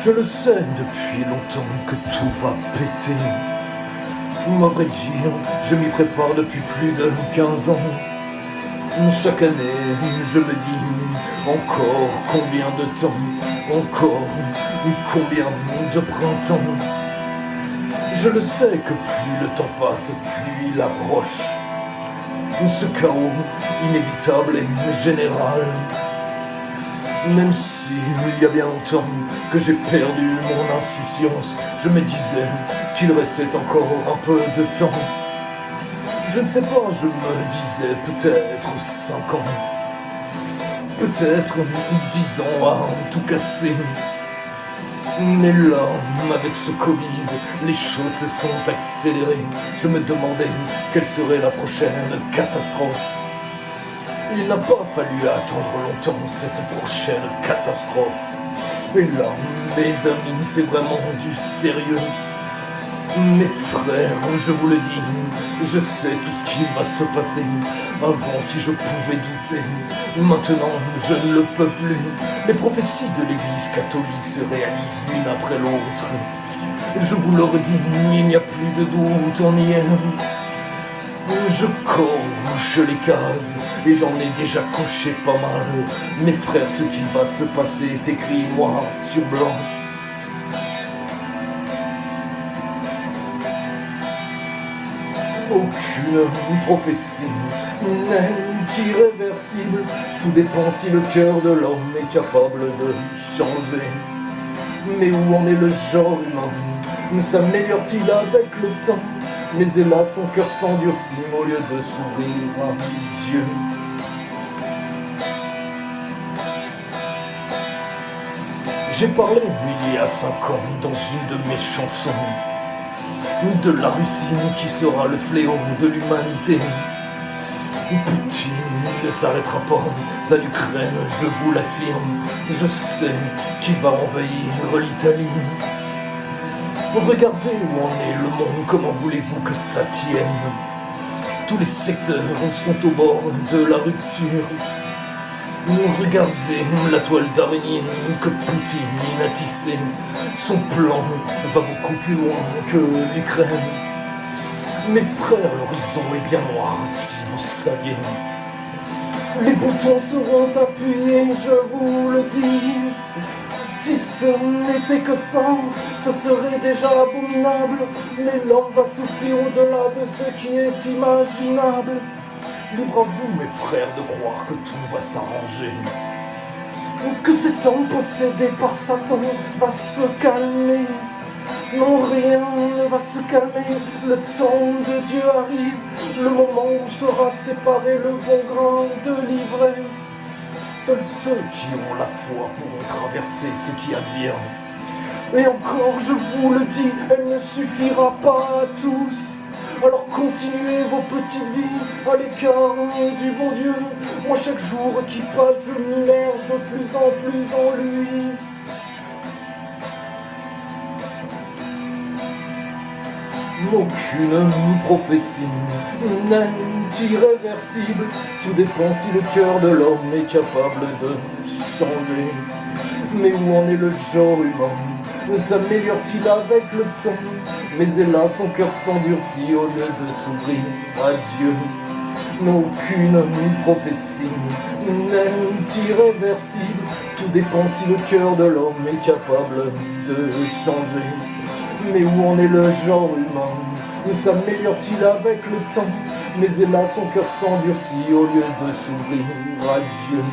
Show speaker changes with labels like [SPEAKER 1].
[SPEAKER 1] Je le sais depuis longtemps que tout va péter. À vrai dire, je m'y prépare depuis plus de 15 ans. Chaque année, je me dis, encore combien de temps, encore combien de printemps. Je le sais que plus le temps passe, plus il approche. Ce chaos inévitable et général. Même si il y a bien longtemps que j'ai perdu mon insouciance, je me disais qu'il restait encore un peu de temps. Je ne sais pas, je me disais peut-être 5 ans, peut-être 10 ans à tout casser. Mais là, avec ce Covid, les choses se sont accélérées. Je me demandais quelle serait la prochaine catastrophe. Il n'a pas fallu attendre longtemps cette prochaine catastrophe. Et là, mes amis, c'est vraiment du sérieux. Mes frères, je vous le dis, je sais tout ce qui va se passer. Avant, si je pouvais douter, maintenant, je ne le peux plus. Les prophéties de l'Église catholique se réalisent l'une après l'autre. Je vous le redis, il n'y a plus de doute, on y est. Je coche les cases et j'en ai déjà coché pas mal. Mes frères, ce qui va se passer est écrit noir sur blanc. Aucune prophétie n'est irréversible. Tout dépend si le cœur de l'homme est capable de changer. Mais où en est le genre humain? S'améliore-t-il avec le temps? Mais hélas, son cœur s'endurcit au lieu de s'ouvrir à Dieu. J'ai parlé il y a 5 ans dans une de mes chansons de la Russie qui sera le fléau de l'humanité. Poutine ne s'arrêtera pas à l'Ukraine, je vous l'affirme. Je sais qu'il va envahir l'Italie. Regardez où en est le monde, comment voulez-vous que ça tienne? Tous les secteurs sont au bord de la rupture. Regardez la toile d'araignée que Poutine a tissée. Son plan va beaucoup plus loin que l'Ukraine. Mes frères, l'horizon est bien noir, si vous saviez. Les boutons seront appuyés, je vous le dis. Si ce n'était que ça, ça serait déjà abominable. Mais l'homme va souffrir au-delà de ce qui est imaginable. Libre à vous, mes frères, de croire que tout va s'arranger. Que cet homme possédé par Satan va se calmer. Non, rien ne va se calmer. Le temps de Dieu arrive. Le moment où sera séparé le bon grain de l'ivraie. Seuls ceux qui ont la foi pourront traverser ce qui advient. Et encore, je vous le dis, elle ne suffira pas à tous. Alors continuez vos petites vies à l'écart du bon Dieu. Moi, chaque jour qui passe, je m'immerge de plus en plus en lui. Aucune prophétie n'est irréversible. Tout dépend si le cœur de l'homme est capable de changer. Mais où en est le genre humain? S'améliore-t-il avec le temps? Mais hélas, son cœur s'endurcit au lieu de s'ouvrir à Dieu. Aucune prophétie n'est irréversible. Tout dépend si le cœur de l'homme est capable de changer. Mais où en est le genre humain? S'améliore-t-il avec le temps? Mais hélas, son cœur s'endurcit au lieu de s'ouvrir à Dieu.